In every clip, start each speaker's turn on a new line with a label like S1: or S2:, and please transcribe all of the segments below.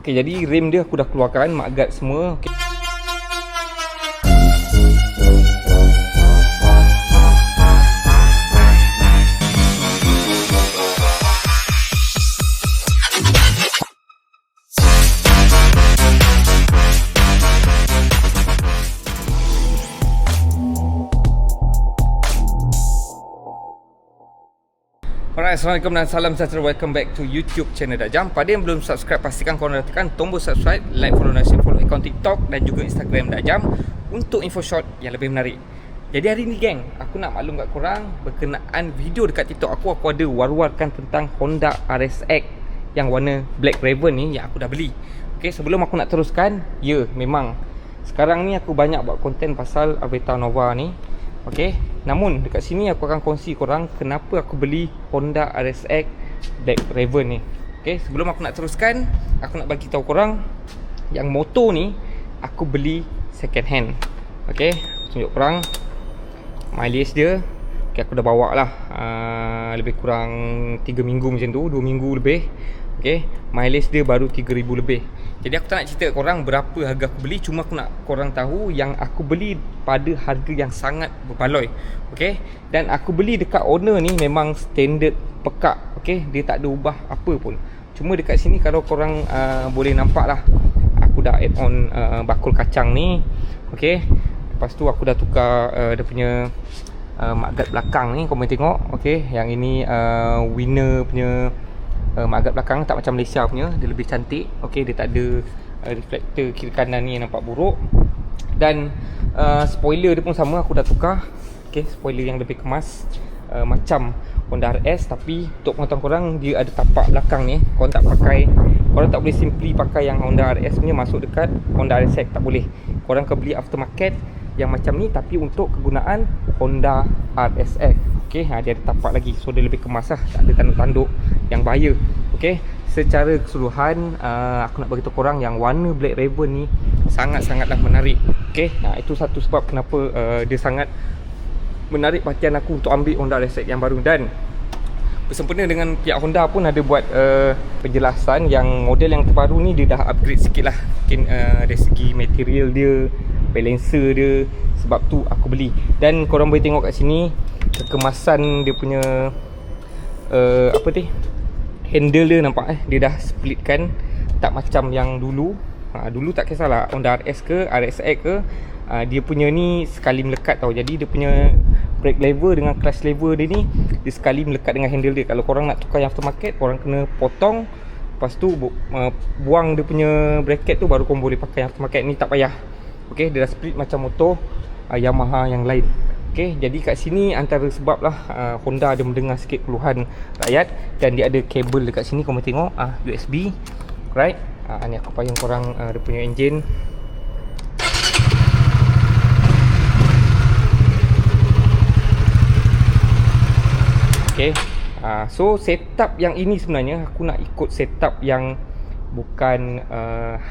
S1: Okey, jadi rim dia aku dah keluarkan, mudguard semua. Okey. Alright, Assalamualaikum dan salam sejahtera. Welcome back to YouTube channel Dajjam. Pada yang belum subscribe, pastikan korang dah tekan tombol subscribe, like, follow dan follow akaun TikTok dan juga Instagram Dajjam untuk info short yang lebih menarik. Jadi hari ni geng, aku nak maklum kat korang berkenaan video dekat TikTok aku ada war-warkan tentang Honda RSX yang warna Black Raven ni yang aku dah beli. Okay, sebelum aku nak teruskan, ya memang sekarang ni aku banyak buat konten pasal Aveta Nova ni. Okey, namun dekat sini aku akan kongsi korang kenapa aku beli Honda RSX Black Raven ni. Okey, sebelum aku nak teruskan, aku nak bagi tahu korang yang motor ni aku beli second hand. Okey, tunjuk korang mileage dia. Okey, aku dah bawa lah lebih kurang 3 minggu macam tu, 2 minggu lebih. Okey, mileage dia baru 3000 lebih. Jadi aku tak nak cerita korang berapa harga aku beli, cuma aku nak korang tahu yang aku beli pada harga yang sangat berbaloi. Okey, dan aku beli dekat owner ni memang standard pekak. Okey, dia tak ada ubah apa pun. Cuma dekat sini kalau korang boleh nampak lah, aku dah add on bakul kacang ni. Okey, lepas tu aku dah tukar dia punya mudguard belakang ni, korang tengok. Okey, yang ini winner punya mudguard belakang, tak macam Malaysia punya, dia lebih cantik. Okey, dia tak ada reflektor kiri kanan ni yang nampak buruk. Dan spoiler dia pun sama, aku dah tukar. Okey, spoiler yang lebih kemas macam Honda RS, tapi untuk pengetahuan korang, dia ada tapak belakang ni. Korang tak boleh simply pakai yang Honda RS punya masuk dekat Honda RSX, tak boleh. Korang kena beli aftermarket yang macam ni tapi untuk kegunaan Honda RSX. Okey, dia ada tapak lagi, so dia lebih kemas lah, tak ada tanduk-tanduk yang bahaya. Okey, secara keseluruhan aku nak bagi tahu korang yang warna Black Raven ni sangat-sangatlah menarik. Okey, itu satu sebab kenapa dia sangat menarik perhatian aku untuk ambil Honda RSX yang baru. Dan bersempena dengan pihak Honda pun ada buat penjelasan yang model yang terbaru ni dia dah upgrade sikit lah. Mungkin dari segi material dia, balancer dia, sebab tu aku beli. Dan korang boleh tengok kat sini kekemasan dia punya handle dia, nampak dia dah splitkan, tak macam yang dulu. Dulu tak kisahlah Honda RS ke RSX ke, dia punya ni sekali melekat tau. Jadi dia punya brake lever dengan clutch lever dia ni, dia sekali melekat dengan handle dia. Kalau korang nak tukar yang aftermarket, korang kena potong, lepas tu buang dia punya bracket tu, baru korang boleh pakai yang aftermarket ni, tak payah. Okey, dia dah split macam motor Yamaha yang lain. Okey, jadi kat sini antara sebab lah Honda ada mendengar sikit keluhan rakyat. Dan dia ada kabel dekat sini, korang tengok USB. Right, ni aku payung korang dia punya enjin. Okey, so setup yang ini sebenarnya aku nak ikut setup yang bukan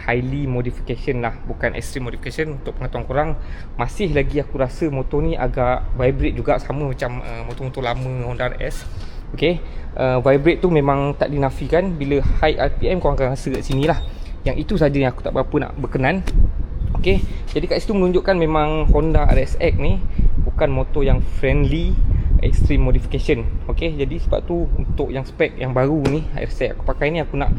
S1: highly modification lah, bukan extreme modification. Untuk pengetahuan korang, masih lagi aku rasa motor ni agak vibrate juga, sama macam motor-motor lama Honda RS. Okay, vibrate tu memang tak dinafikan. Bila high RPM korang akan rasa kat sini lah. Yang itu saja yang aku tak berapa nak berkenan. Okay, jadi kat situ menunjukkan memang Honda RSX ni bukan motor yang friendly extreme modification. Okay, jadi sebab tu untuk yang spek yang baru ni RSX aku pakai ni, aku nak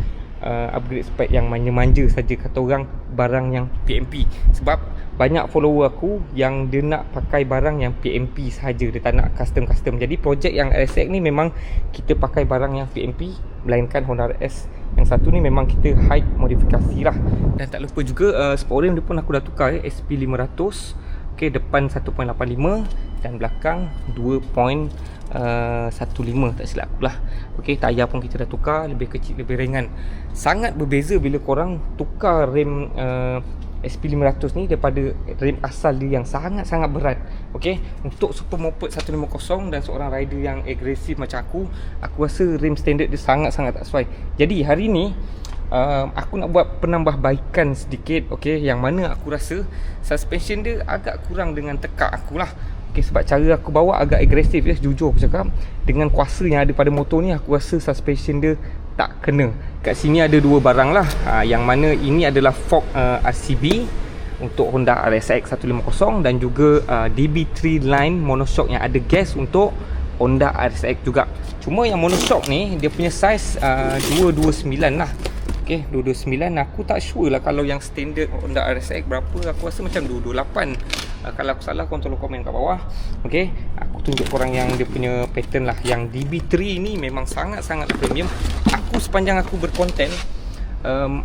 S1: upgrade spek yang manja-manja saja, kata orang, barang yang PMP. Sebab banyak follower aku yang dia nak pakai barang yang PMP sahaja, dia tak nak custom-custom. Jadi projek yang RSX ni memang kita pakai barang yang PMP, melainkan Honda RS yang satu ni memang kita high modifikasi lah. Dan tak lupa juga sport rim dia pun aku dah tukar SP500. Okay, depan 1.85 dan belakang 2.15, tak silap aku lah. Okay, tayar pun kita dah tukar, lebih kecil, lebih ringan. Sangat berbeza bila korang tukar rem SP500 ni daripada rem asal dia yang sangat-sangat berat. Okay, untuk super moped 150 dan seorang rider yang agresif macam aku rasa rem standard dia sangat-sangat tak sesuai. Jadi hari ni aku nak buat penambahbaikan sedikit. Okay, yang mana aku rasa suspension dia agak kurang dengan tekak aku lah. Okay, sebab cara aku bawa agak agresif, jujur aku cakap. Dengan kuasa yang ada pada motor ni, aku rasa suspension dia tak kena. Kat sini ada dua barang lah, yang mana ini adalah fork RCB untuk Honda RSX 150 dan juga DB3 line monoshock yang ada gas untuk Honda RSX juga. Cuma yang monoshock ni dia punya size 229 lah. Okay, 229. Aku tak sure lah kalau yang standard Honda RSX berapa. Aku rasa macam 228. Kalau aku salah, korang tolong komen kat bawah. Okay, aku tunjuk korang yang dia punya pattern lah. Yang DB3 ni memang sangat-sangat premium. Aku sepanjang aku berkonten,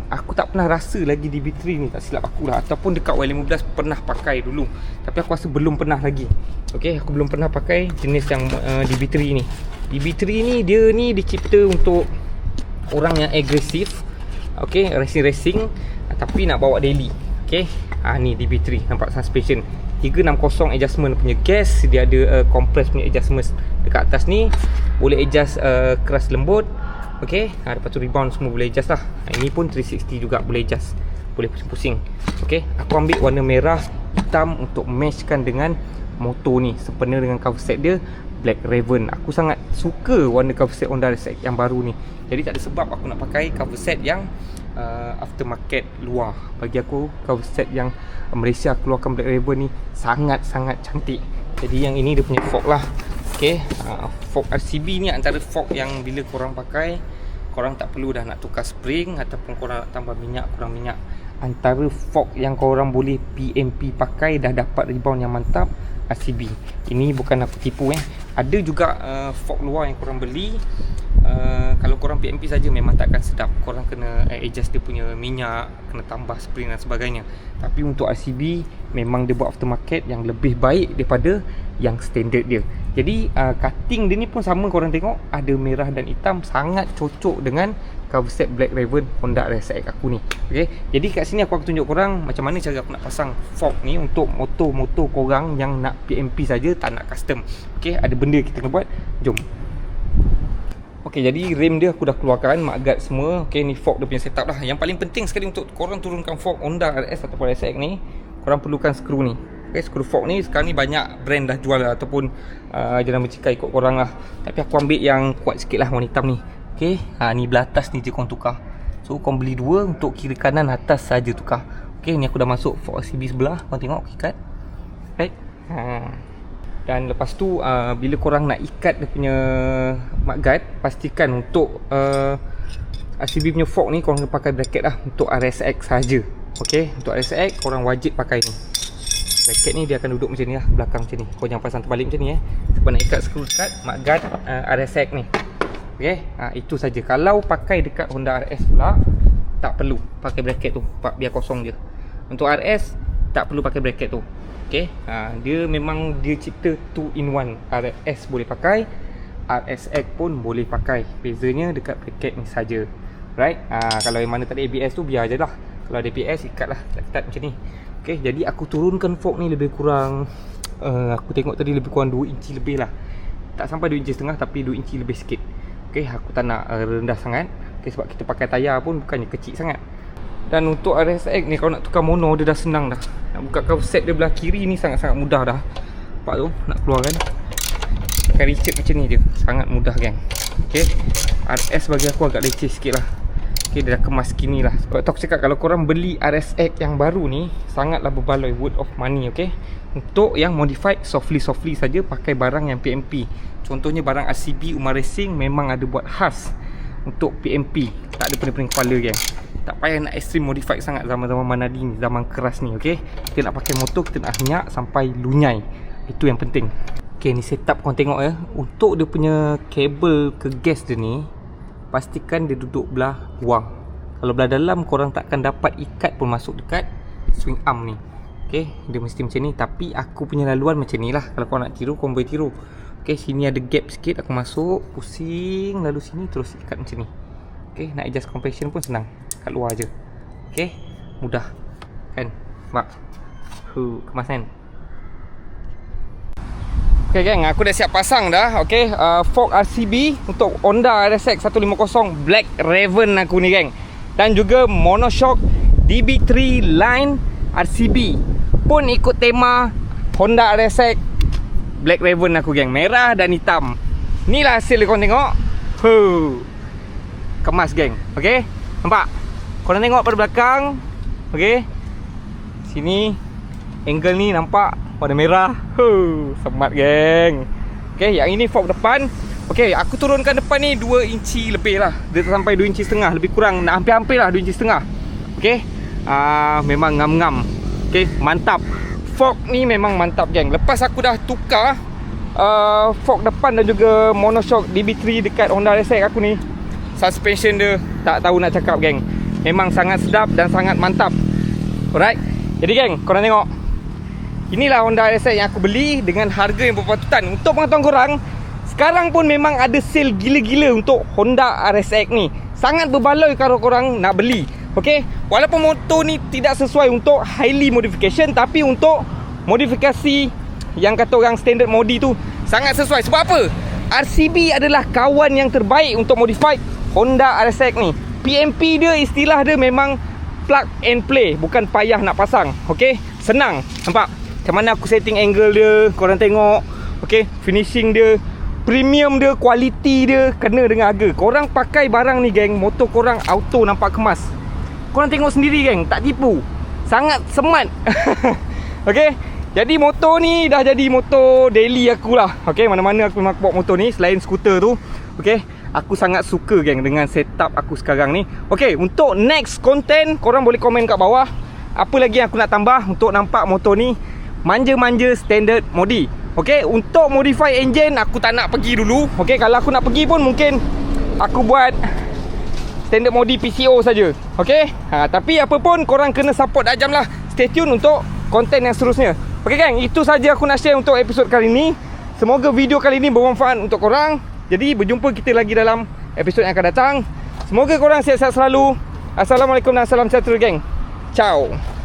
S1: aku tak pernah rasa lagi DB3 ni, tak silap aku lah. Ataupun dekat Y15 pernah pakai dulu, tapi aku rasa belum pernah lagi. Okay, aku belum pernah pakai jenis yang DB3 ni. DB3 ni dia ni dicipta untuk orang yang agresif. Okay, racing tapi nak bawa daily. Okay, ni DB3. Nampak suspension 360 adjustment punya gas. Dia ada compress punya adjustment dekat atas ni. Boleh adjust keras lembut. Okay, lepas tu rebound semua boleh adjust lah. Ini pun 360 juga boleh adjust. Boleh pusing-pusing. Okay, aku ambil warna merah hitam untuk matchkan dengan motor ni, sempena dengan cover set dia Black Raven. Aku sangat suka warna cover set Honda RSX yang baru ni. Jadi tak ada sebab aku nak pakai cover set yang aftermarket luar. Bagi aku cover set yang Malaysia keluarkan Black Raven ni sangat-sangat cantik. Jadi yang ini dia punya fork lah. Okay, fork RCB ni antara fork yang bila korang pakai, korang tak perlu dah nak tukar spring ataupun korang nak tambah minyak, kurang minyak. Antara fork yang korang boleh PMP pakai, dah dapat rebound yang mantap, RCB. Ini bukan aku tipu Ada juga fork luar yang korang beli, kalau korang PMP saja memang takkan sedap. Korang kena adjust dia punya minyak, kena tambah spring dan sebagainya. Tapi untuk RCB memang dia buat aftermarket yang lebih baik daripada yang standard dia. Jadi cutting dia ni pun sama, korang tengok ada merah dan hitam, sangat cocok dengan cover set Black Raven Honda RSX aku ni. Okay, jadi kat sini aku akan tunjuk korang macam mana cara aku nak pasang fork ni untuk motor-motor korang yang nak PMP saja, tak nak custom. Okay, ada benda kita kena buat. Jom. Okay, jadi rem dia aku dah keluarkan, mudguard semua. Okay, ni fork dia punya setup lah. Yang paling penting sekali untuk korang turunkan fork Honda RS ataupun RSX ni, korang perlukan skru ni. Okay, skru fork ni sekarang ni banyak brand dah jual lah, ataupun jenama cikai ikut korang lah. Tapi aku ambil yang kuat sikit lah, warna hitam ni. Okay, ni belah atas ni je korang tukar. So korang beli dua, untuk kiri kanan atas saja tukar. Okay, ni aku dah masuk fork RCB sebelah. Korang tengok aku ikat. Right. Dan lepas tu bila korang nak ikat dia punya mudguard, pastikan untuk RCB punya fork ni korang pakai bracket lah. Untuk RSX saja. Okay, untuk RSX korang wajib pakai ni. Bracket ni dia akan duduk macam ni lah, belakang macam ni. Kau jangan pasang terbalik macam ni sebab nak ikat skru dekat mudguard RSX ni. Okay, itu saja. Kalau pakai dekat Honda RS pula, tak perlu pakai bracket tu, biar kosong je. Untuk RS tak perlu pakai bracket tu. Okay, dia memang dia cipta 2 in 1. RS boleh pakai, RSX pun boleh pakai. Bezanya dekat bracket ni saja. Right. Kalau yang mana tak ada ABS tu biar je lah. Kalau ada ABS ikatlah ketat macam ni. Okay, jadi aku turunkan fork ni lebih kurang aku tengok tadi lebih kurang 2 inci lebih lah. Tak sampai 2 inci setengah, tapi 2 inci lebih sikit. Okay, aku tak nak rendah sangat. Okay, sebab kita pakai tayar pun bukannya kecil sangat. Dan untuk RSX ni, kalau nak tukar mono dia dah senang dah. Nak buka cover set dia belah kiri ni sangat-sangat mudah dah. Nampak tu, nak keluarkan pakai reset macam ni je, sangat mudah kan. Okay, RS bagi aku agak leceh sikit lah. Okay, dia dah kemas kini lah. Sebab tu aku cakap kalau korang beli RSX yang baru ni, sangatlah berbaloi, worth of money. Okay, untuk yang modified softly saja, pakai barang yang PMP. Contohnya barang RCB Umar Racing memang ada buat khas untuk PMP. Tak ada pening-pening kepala kan. Tak payah nak extreme modified sangat zaman-zaman Manadi ni, zaman keras ni. Okay, kita nak pakai motor, kita nak minyak sampai lunyai. Itu yang penting. Okay, ni setup korang tengok Untuk dia punya kabel ke gas dia ni, pastikan dia duduk belah luar. Kalau belah dalam, korang takkan dapat ikat pun masuk dekat swing arm ni. Okay, dia mesti macam ni. Tapi aku punya laluan macam ni lah. Kalau korang nak tiru, korang boleh tiru. Okay, sini ada gap sikit, aku masuk, pusing, lalu sini terus ikat macam ni. Okay, nak adjust compression pun senang, kat luar je. Okay, mudah kan. Nampak? Kemasan. Okay gang, aku dah siap pasang dah. Okay, fork RCB untuk Honda RSX 150 Black Raven aku ni gang. Dan juga monoshock DB3 line RCB pun ikut tema Honda RSX Black Raven aku gang. Merah dan hitam. Inilah hasil korang tengok. kemas geng. Okay, nampak? Korang tengok pada belakang. Okay, sini angle ni nampak warna merah. Semat geng. Okay, yang ini fork depan. Okay, aku turunkan depan ni 2 inci lebih lah. Dia sampai 2 inci setengah. Lebih kurang, nak hampir-hampir lah 2 inci setengah. Okay, memang ngam-ngam. Okay, mantap. Fork ni memang mantap geng. Lepas aku dah tukar fork depan dan juga monoshock DB3 dekat Honda RSX aku ni, suspension dia tak tahu nak cakap geng. Memang sangat sedap dan sangat mantap. Alright, jadi geng, korang tengok, inilah Honda RSX yang aku beli dengan harga yang berpatutan. Untuk pengetahuan korang, sekarang pun memang ada sale gila-gila untuk Honda RSX ni. Sangat berbaloi kalau korang nak beli. Okay, walaupun motor ni tidak sesuai untuk highly modification, tapi untuk modifikasi yang kata orang standard modi tu sangat sesuai. Sebab apa? RCB adalah kawan yang terbaik untuk modified Honda RSX ni. PMP dia, istilah dia memang plug and play, bukan payah nak pasang. Okay, senang. Nampak macam mana aku setting angle dia, korang tengok. Okay, finishing dia, premium dia, quality dia kena dengan harga. Korang pakai barang ni geng, motor korang auto nampak kemas. Korang tengok sendiri geng, tak tipu. Sangat smart. Okay, jadi motor ni dah jadi motor daily aku lah. Okay, mana-mana aku memang bawa motor ni selain skuter tu. Okay, aku sangat suka geng dengan setup aku sekarang ni. Okay, untuk next content, korang boleh komen kat bawah apa lagi yang aku nak tambah untuk nampak motor ni manja-manja standard modi. Okay, untuk modify engine aku tak nak pergi dulu. Okay, kalau aku nak pergi pun mungkin aku buat standard modi PCO saja. Okay, tapi apa pun korang kena support Dajjam lah. Stay tune untuk konten yang seterusnya. Okay geng, itu saja aku nak share untuk episod kali ni. Semoga video kali ni bermanfaat untuk korang. Jadi berjumpa kita lagi dalam episod yang akan datang. Semoga korang sihat-sihat selalu. Assalamualaikum dan salam sejahtera geng. Ciao.